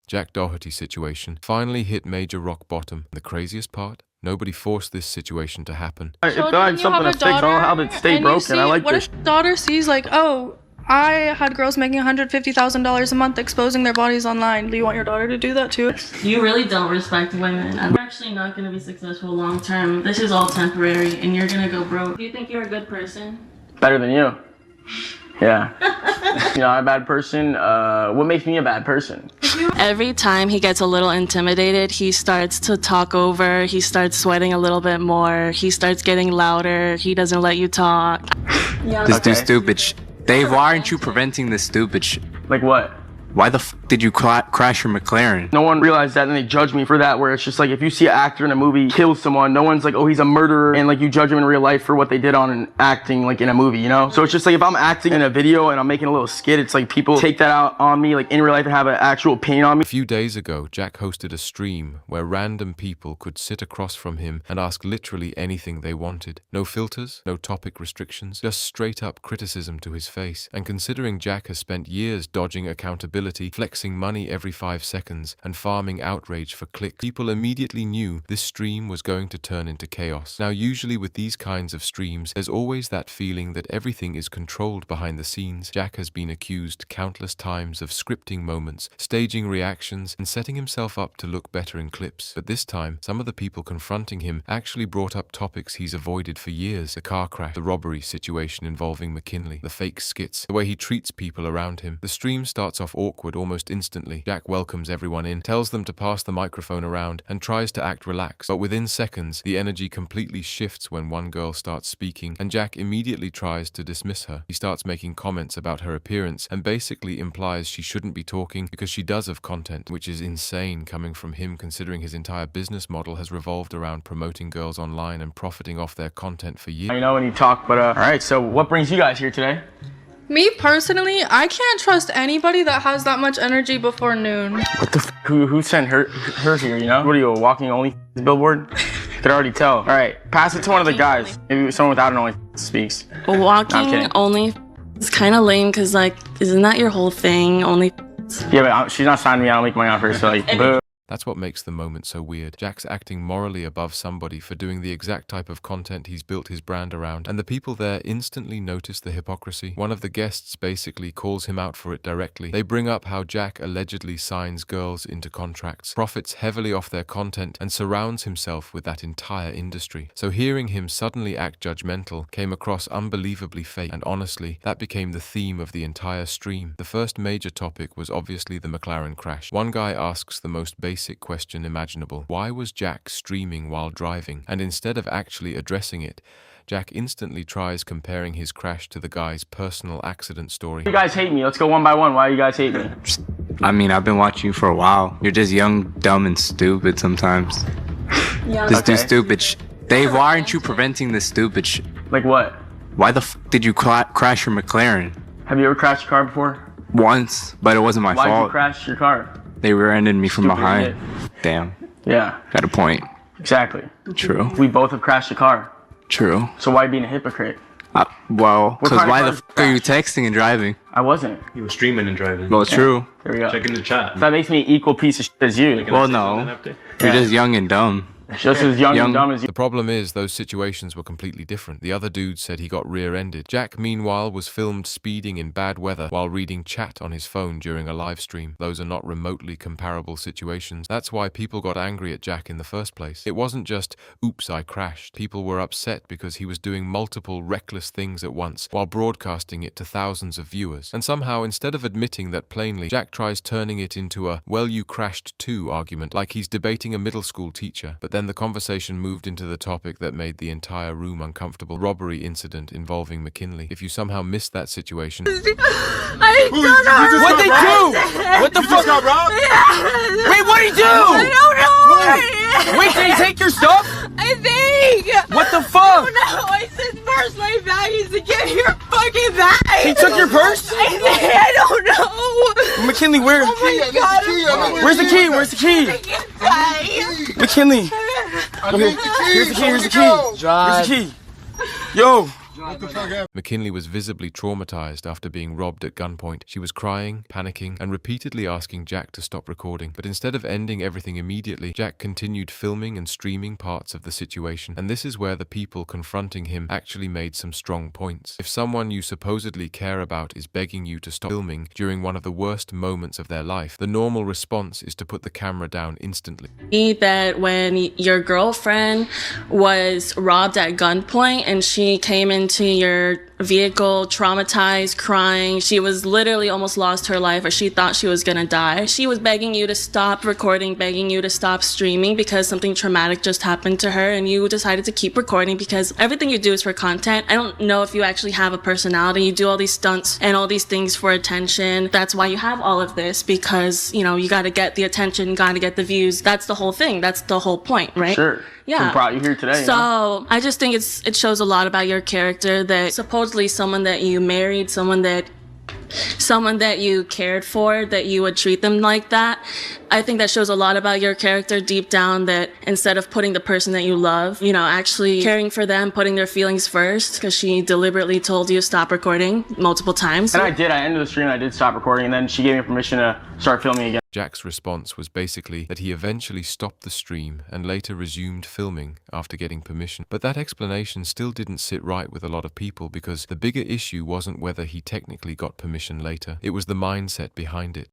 Jack Doherty situation finally hit major rock bottom. The craziest part? Nobody forced this situation to happen. If I had something to fix, I don't have it stay broken. I like what this. What if daughter sees like, oh, I had girls making $150,000 a month exposing their bodies online. Do you want your daughter to do that too? You really don't respect women. I'm actually not going to be successful long term. This is all temporary and you're going to go broke. Do you think you're a good person? Better than you. Yeah. You know, I'm a bad person. What makes me a bad person? Every time he gets a little intimidated, he starts to talk over. He starts sweating a little bit more. He starts getting louder. He doesn't let you talk. Yeah. This dude's stupid Dave, why aren't you preventing this stupid shit? Like what? Why the f did you crash your McLaren? No one realized that and they judge me for that, where it's just like if you see an actor in a movie kill someone, no one's like, oh, he's a murderer, and like you judge him in real life for what they did on an acting like in a movie, you know? So it's just like if I'm acting in a video and I'm making a little skit, it's like people take that out on me like in real life and have an actual opinion on me. A few days ago, Jack hosted a stream where random people could sit across from him and ask literally anything they wanted. No filters, no topic restrictions, just straight up criticism to his face. And considering Jack has spent years dodging accountability, flexing money every 5 seconds, and farming outrage for clicks, people immediately knew this stream was going to turn into chaos. Now, usually with these kinds of streams, there's always that feeling that everything is controlled behind the scenes. Jack has been accused countless times of scripting moments, staging reactions, and setting himself up to look better in clips. But this time, some of the people confronting him actually brought up topics he's avoided for years. The car crash, the robbery situation involving McKinley, the fake skits, the way he treats people around him. The stream starts off awkward almost instantly. Jack welcomes everyone in, tells them to pass the microphone around, and tries to act relaxed. But within seconds, the energy completely shifts when one girl starts speaking, and Jack immediately tries to dismiss her. He starts making comments about her appearance, and basically implies she shouldn't be talking because she does have content, which is insane coming from him considering his entire business model has revolved around promoting girls online and profiting off their content for years. You know when you talk, but alright, so what brings you guys here today? Me personally, I can't trust anybody that has that much energy before noon. What the f? Who sent her here, you know? What are you, a walking only billboard? Could already tell. Alright, pass it to one of the guys. Maybe someone without an only speaks. Walking only is kind of lame because, like, isn't that your whole thing? Only. Yeah, but she's not signing me. I don't make money off her, so like, boo. That's what makes the moment so weird. Jack's acting morally above somebody for doing the exact type of content he's built his brand around, and the people there instantly notice the hypocrisy. One of the guests basically calls him out for it directly. They bring up how Jack allegedly signs girls into contracts, profits heavily off their content, and surrounds himself with that entire industry. So hearing him suddenly act judgmental came across unbelievably fake, and honestly, that became the theme of the entire stream. The first major topic was obviously the McLaren crash. One guy asks the most basic question imaginable. Why was Jack streaming while driving? And instead of actually addressing it, Jack instantly tries comparing his crash to the guy's personal accident story. You guys hate me. Let's go one by one. Why you guys hate me? I mean, I've been watching you for a while. You're just young, dumb, and stupid sometimes. Yeah. This dude's stupid Dave, why aren't you preventing this stupid shit? Like what? Why the f did you crash your McLaren? Have you ever crashed your car before? Once, but it wasn't my fault. Why did you crash your car? They rear-ended me from behind. Damn. Yeah. Got a point. Exactly. True. We both have crashed a car. True. So why being a hypocrite? Well, because why the f are you texting and driving? I wasn't. You were streaming and driving. Well, it's true. There we go. Check in the chat. That makes me an equal piece of shit as you. Well, no. You're just young and dumb. Just as young and dumb as you. The problem is those situations were completely different. The other dude said he got rear-ended. Jack, meanwhile, was filmed speeding in bad weather while reading chat on his phone during a live stream. Those are not remotely comparable situations. That's why people got angry at Jack in the first place. It wasn't just, oops, I crashed. People were upset because he was doing multiple reckless things at once while broadcasting it to thousands of viewers. And somehow, instead of admitting that plainly, Jack tries turning it into a, well, you crashed too argument, like he's debating a middle school teacher. But then the conversation moved into the topic that made the entire room uncomfortable. Robbery incident involving McKinley. If you somehow missed that situation... What'd they do? What the fuck? Got robbed? Yeah. Wait, what'd he do? I don't know. Wait, did he take your stuff? I think. What the fuck? No, I said first my bag is to get your fucking bag. He took your purse? I don't know. McKinley, where? Oh my God. Where's the key? Where's the key? I can't say. McKinley. Here's the key. Here's the key. Here's the key. Yo. McKinley was visibly traumatized after being robbed at gunpoint. She was crying, panicking, and repeatedly asking Jack to stop recording. But instead of ending everything immediately, Jack continued filming and streaming parts of the situation. And this is where the people confronting him actually made some strong points. If someone you supposedly care about is begging you to stop filming during one of the worst moments of their life, the normal response is to put the camera down instantly. That when your girlfriend was robbed at gunpoint and she came into your vehicle traumatized, crying, she was literally almost lost her life, or she thought she was gonna die. She was begging you to stop recording, begging you to stop streaming because something traumatic just happened to her, and you decided to keep recording because everything you do is for content. I don't know if you actually have a personality. You do all these stunts and all these things for attention. That's why you have all of this, because you know you got to get the attention, got to get the views. That's the whole thing. That's the whole point, right? Sure. Yeah. Brought you here today. So I just think it shows a lot about your character, that supposedly someone that you married, someone that you cared for, that you would treat them like that. I think that shows a lot about your character deep down, that instead of putting the person that you love, you know, actually caring for them, putting their feelings first, because she deliberately told you to stop recording multiple times. And I did. I ended the stream and I did stop recording, and then she gave me permission to start filming again. Jack's response was basically that he eventually stopped the stream and later resumed filming after getting permission. But that explanation still didn't sit right with a lot of people, because the bigger issue wasn't whether he technically got permission later, it was the mindset behind it.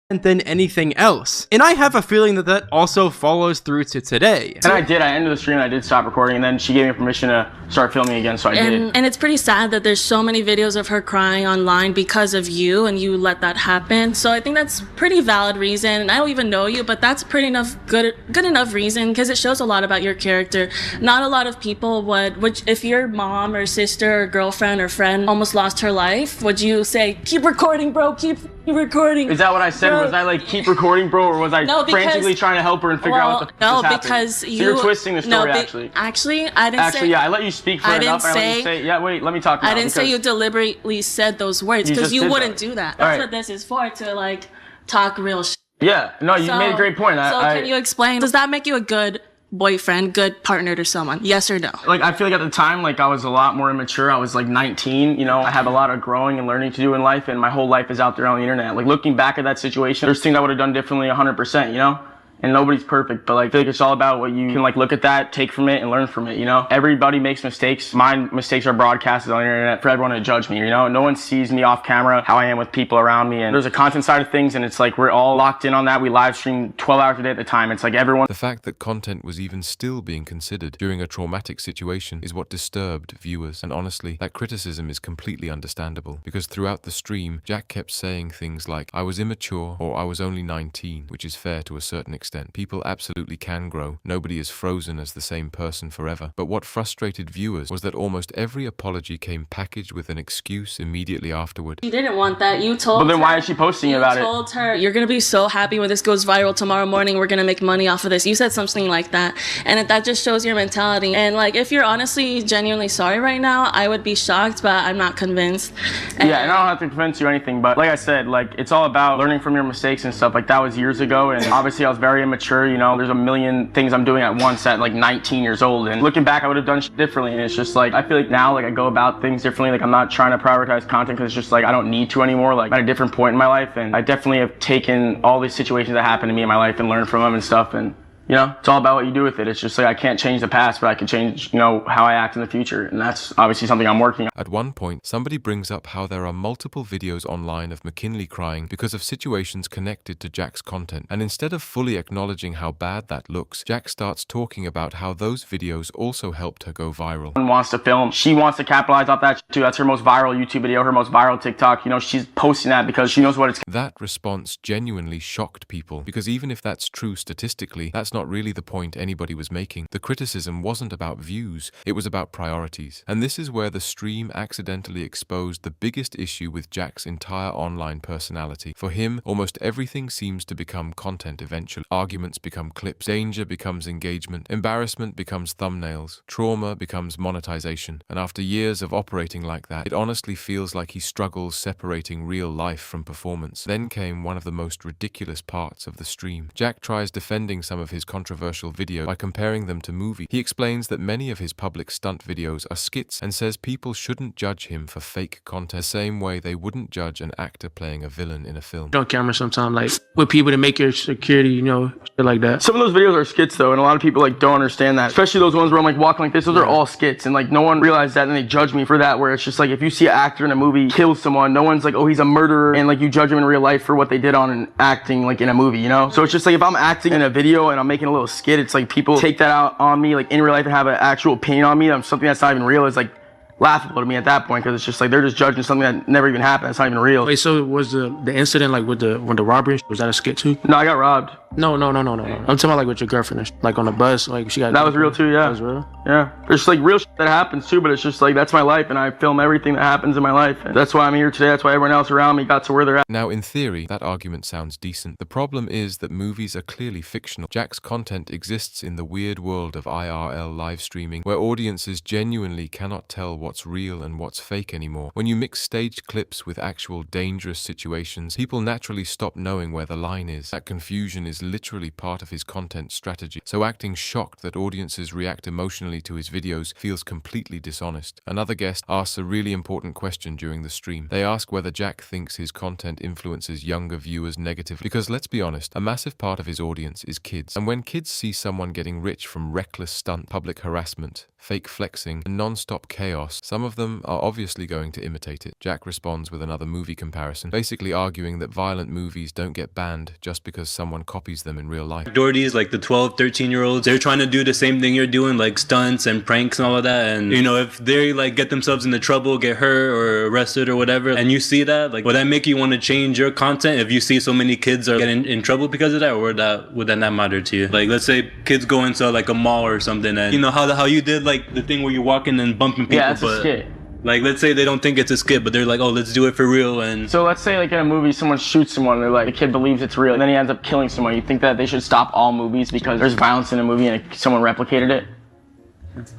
Than anything else. And I have a feeling that that also follows through to today. And I did. I ended the stream and I did stop recording, and then she gave me permission to start filming again, so I did. And it's pretty sad that there's so many videos of her crying online because of you, and you let that happen. So I think that's pretty valid reason. And I don't even know you, but that's pretty enough good enough reason, because it shows a lot about your character. Not a lot of people would, which if your mom or sister or girlfriend or friend almost lost her life, would you say, keep recording, bro, keep recording? Is that what I said? Was I like, keep recording, bro, or was I frantically trying to help her and figure out what the fuck happened? Because so you're twisting the story, actually. Actually, I didn't say... yeah, I let you speak for enough. Yeah, wait, let me talk now. I didn't say you deliberately said those words, because you wouldn't do that. That's what this is for, to like talk real shit. Yeah, no, you made a great point. Can you explain? Does that make you a good boyfriend, good partner to someone? Yes or no? Like, I feel like at the time, like, I was a lot more immature. I was like 19, you know. I have a lot of growing and learning to do in life, and my whole life is out there on the internet. Like, looking back at that situation, there's things I would have done differently 100%, you know? And nobody's perfect, but like, I feel like it's all about what you can like look at that, take from it, and learn from it, you know? Everybody makes mistakes. My mistakes are broadcasted on the internet for everyone to judge me, you know? No one sees me off camera, how I am with people around me, and there's a content side of things, and it's like we're all locked in on that. We live stream 12 hours a day at the time. It's like everyone... The fact that content was even still being considered during a traumatic situation is what disturbed viewers, and honestly, that criticism is completely understandable, because throughout the stream, Jack kept saying things like, I was immature, or I was only 19, which is fair to a certain extent. People absolutely can grow. Nobody is frozen as the same person forever. But what frustrated viewers was that almost every apology came packaged with an excuse immediately afterward. She didn't want that. You told her. But then why is she posting about it? You told her, you're going to be so happy when this goes viral tomorrow morning. We're going to make money off of this. You said something like that. And that just shows your mentality. And like, if you're honestly, genuinely sorry right now, I would be shocked, but I'm not convinced. And I don't have to convince you anything, but like I said, like, it's all about learning from your mistakes and stuff. Like, that was years ago, and obviously I was very immature, you know. There's a million things I'm doing at once at like 19 years old, and looking back, I would have done shit differently. And it's just like, I feel like now, like, I go about things differently. Like, I'm not trying to prioritize content because it's just like I don't need to anymore. Like, I'm at a different point in my life, and I definitely have taken all these situations that happened to me in my life and learned from them and stuff. And you know, it's all about what you do with it. It's just like, I can't change the past, but I can change, you know, how I act in the future. And that's obviously something I'm working on. At one point, somebody brings up how there are multiple videos online of McKinley crying because of situations connected to Jack's content. And instead of fully acknowledging how bad that looks, Jack starts talking about how those videos also helped her go viral. Someone wants to film. She wants to capitalize off that too. That's her most viral YouTube video, her most viral TikTok. You know, she's posting that because she knows what it's... That response genuinely shocked people, because even if that's true statistically, that's not really the point anybody was making. The criticism wasn't about views, it was about priorities. And this is where the stream accidentally exposed the biggest issue with Jack's entire online personality. For him, almost everything seems to become content eventually. Arguments become clips, danger becomes engagement, embarrassment becomes thumbnails, trauma becomes monetization. And after years of operating like that, it honestly feels like he struggles separating real life from performance. Then came one of the most ridiculous parts of the stream. Jack tries defending some of his his controversial video by comparing them to movies. He explains that many of his public stunt videos are skits and says people shouldn't judge him for fake content the same way they wouldn't judge an actor playing a villain in a film. On camera sometimes, like with people to make your security, you know, shit like that. Some of those videos are skits though, and a lot of people like don't understand that. Especially those ones where I'm like walking like this, those are all skits, and like no one realized that and they judge me for that, where it's just like if you see an actor in a movie kill someone, no one's like, oh, he's a murderer, and like you judge him in real life for what they did on an acting like in a movie, you know? So it's just like if I'm acting in a video and I'm making a little skit, it's like people take that out on me like in real life and have an actual opinion on me on something that's not even real. Is like laughable to me at that point, because it's just like they're just judging something that never even happened. That's not even real. Wait, so was the incident like with the robbery, was that a skit too? No, I got robbed. No. I'm talking about like with your girlfriend, like on the bus, like she got. That was real too, yeah. That was real? Yeah. There's like real shit that happens too, but it's just like that's my life, and I film everything that happens in my life. And that's why I'm here today. That's why everyone else around me got to where they're at. Now, in theory, that argument sounds decent. The problem is that movies are clearly fictional. Jack's content exists in the weird world of IRL live streaming, where audiences genuinely cannot tell what's real and what's fake anymore. When you mix staged clips with actual dangerous situations, people naturally stop knowing where the line is. That confusion is literally part of his content strategy. So acting shocked that audiences react emotionally to his videos feels completely dishonest. Another guest asks a really important question during the stream. They ask whether Jack thinks his content influences younger viewers negatively. Because let's be honest, a massive part of his audience is kids. And when kids see someone getting rich from reckless stunt, public harassment, fake flexing, and non-stop chaos, some of them are obviously going to imitate it. Jack responds with another movie comparison, basically arguing that violent movies don't get banned just because someone copies them in real life. Doherty's like the 12, 13-year-olds, they're trying to do the same thing you're doing, like stunts and pranks and all of that. And you know, if they like get themselves into trouble, get hurt or arrested or whatever, and you see that, like, would that make you want to change your content if you see so many kids are getting in trouble because of that, or would that not matter to you? Like, let's say kids go into like a mall or something, and you know how you did like the thing where you're walking and bumping people. Yeah, that's a skit. Like, let's say they don't think it's a skit, but they're like, oh, let's do it for real. And so let's say like in a movie, someone shoots someone, they're like, the kid believes it's real, and then he ends up killing someone. You think that they should stop all movies because there's violence in a movie and someone replicated it?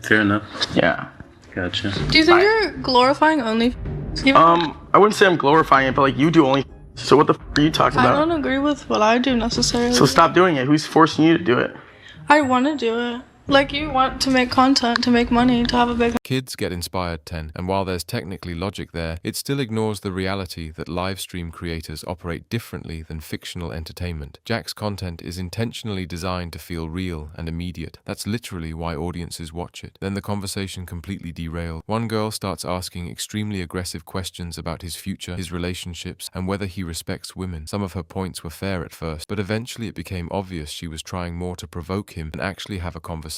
Fair enough. Yeah. Gotcha. Do you think you're glorifying only? I wouldn't say I'm glorifying it, but like you do only. So what the f are you talking about? I don't agree with what I do necessarily. So stop doing it. Who's forcing you to do it? I want to do it. Like, you want to make content, to make money, to have a big... Kids get inspired 10, and while there's technically logic there, it still ignores the reality that live stream creators operate differently than fictional entertainment. Jack's content is intentionally designed to feel real and immediate. That's literally why audiences watch it. Then the conversation completely derails. One girl starts asking extremely aggressive questions about his future, his relationships, and whether he respects women. Some of her points were fair at first, but eventually it became obvious she was trying more to provoke him than actually have a conversation.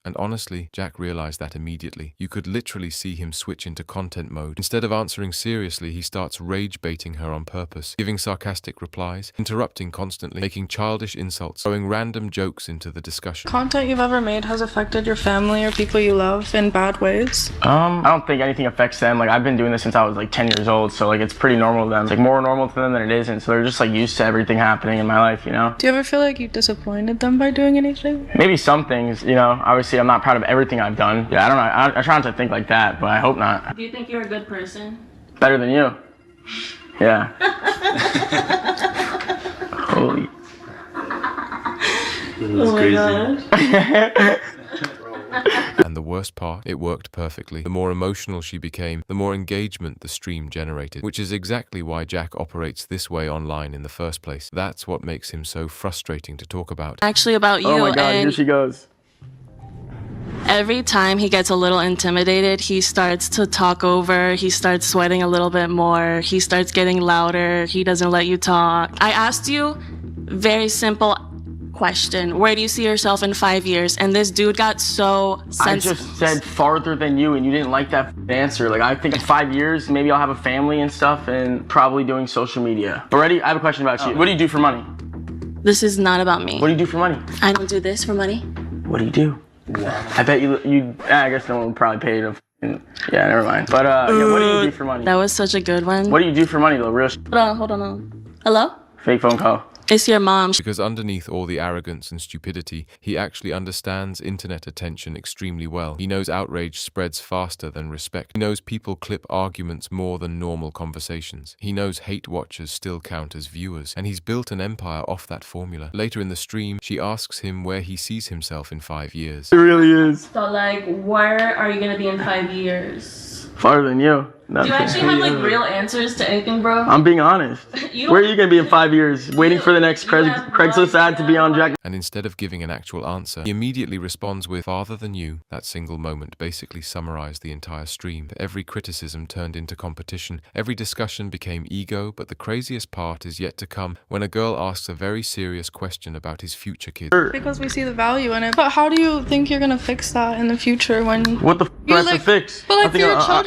And honestly, Jack realized that immediately. You could literally see him switch into content mode. Instead of answering seriously, he starts rage baiting her on purpose, giving sarcastic replies, interrupting constantly, making childish insults, throwing random jokes into the discussion. Content you've ever made has affected your family or people you love in bad ways? I don't think anything affects them. Like, I've been doing this since I was like 10 years old, so like it's pretty normal to them. It's like more normal to them than it isn't, so they're just like used to everything happening in my life, you know? Do you ever feel like you disappointed them by doing anything? Maybe some things, you know. Obviously, I'm not proud of everything I've done. Yeah, I don't know. I try not to think like that, but I hope not. Do you think you're a good person? Better than you. Yeah. Holy. That's crazy. And the worst part, it worked perfectly. The more emotional she became, the more engagement the stream generated, which is exactly why Jack operates this way online in the first place. That's what makes him so frustrating to talk about. Actually about you. Oh my god, and here she goes. every time he gets a little intimidated, he starts to talk over, he starts sweating a little bit more, he starts getting louder, he doesn't let you talk. I asked you very simple question, where do you see yourself in 5 years? And this dude got so sensitive. I just said farther than you, and you didn't like that answer. Like, I think in 5 years, maybe I'll have a family and stuff, and probably doing social media. Already, I have a question about you. What do you do for money? This is not about me. What do you do for money? I don't do this for money. What do you do? I bet you I guess no one would probably pay you to yeah, never mind. But yeah, what do you do for money? That was such a good one. What do you do for money though? Real Hold on. Hello? Fake phone call. It's your mom. Because underneath all the arrogance and stupidity, he actually understands internet attention extremely well. He knows outrage spreads faster than respect. He knows people clip arguments more than normal conversations. He knows hate watchers still count as viewers, and he's built an empire off that formula. Later in the stream, she asks him where he sees himself in 5 years. It really is. So like, where are you gonna be in 5 years? Farther than you. Do you actually have like real answers to anything, bro? I'm being honest. Where are you gonna be in 5 years? Waiting for the next Craigslist ad to be on Jack. And instead of giving an actual answer, he immediately responds with farther than you. That single moment basically summarized the entire stream. Every criticism turned into competition. Every discussion became ego, but the craziest part is yet to come when a girl asks a very serious question about his future kids. Because we see the value in it. But how do you think you're gonna fix that in the future when What the f do I have to fix? But like I think for your children,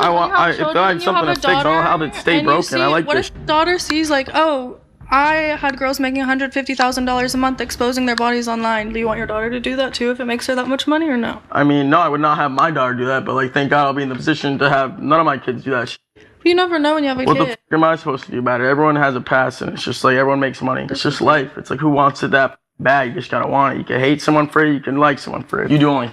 if I had something to fix, I'll have it stay broken. I like what this. if your daughter sees like, oh, I had girls making $150,000 a month exposing their bodies online. Do you want your daughter to do that too if it makes her that much money or no? I mean, no, I would not have my daughter do that, but like, thank God I'll be in the position to have none of my kids do that shit. You never know when you have a What the kid. f am I supposed to do about it? Everyone has a past, and it's just like everyone makes money. It's just life. It's like, who wants it that bad? You just gotta want it. You can hate someone for it. You can like someone for it. You do only.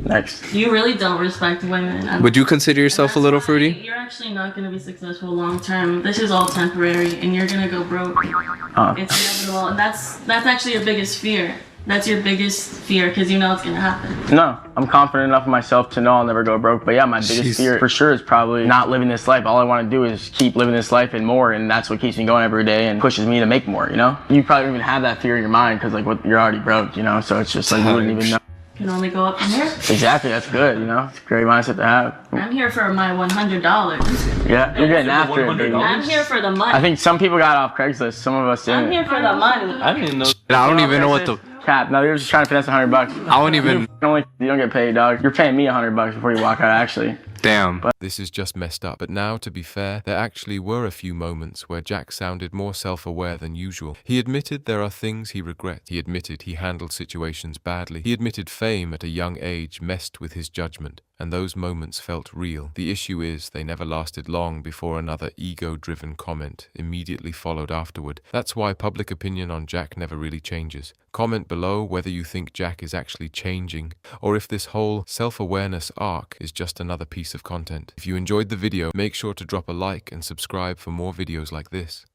Next. You really don't respect women. Would you consider yourself a little fruity? You're actually not going to be successful long term. This is all temporary, and you're going to go broke. It's inevitable, and that's actually your biggest fear. That's your biggest fear because you know it's going to happen. No, I'm confident enough in myself to know I'll never go broke. But yeah, my biggest fear for sure is probably not living this life. All I want to do is keep living this life and more, and that's what keeps me going every day and pushes me to make more, you know? You probably don't even have that fear in your mind because like you're already broke, you know? So it's just like you wouldn't even know. Can only go up from here. Exactly, that's good, you know? It's a great mindset to have. I'm here for my $100. Yeah, you're getting after it, baby. I'm here for the money. I think some people got off Craigslist, some of us didn't. I'm here for the money. I didn't know. I don't even know what the... Cap, no, you're just trying to finesse $100. I don't even... You don't get paid, dog. You're paying me $100 before you walk out, actually. Damn. This is just messed up. But now, to be fair, there actually were a few moments where Jack sounded more self-aware than usual. He admitted there are things he regrets. He admitted he handled situations badly. He admitted fame at a young age messed with his judgment. And those moments felt real. The issue is they never lasted long before another ego-driven comment immediately followed afterward. That's why public opinion on Jack never really changes. Comment below whether you think Jack is actually changing, or if this whole self-awareness arc is just another piece of content. If you enjoyed the video, make sure to drop a like and subscribe for more videos like this.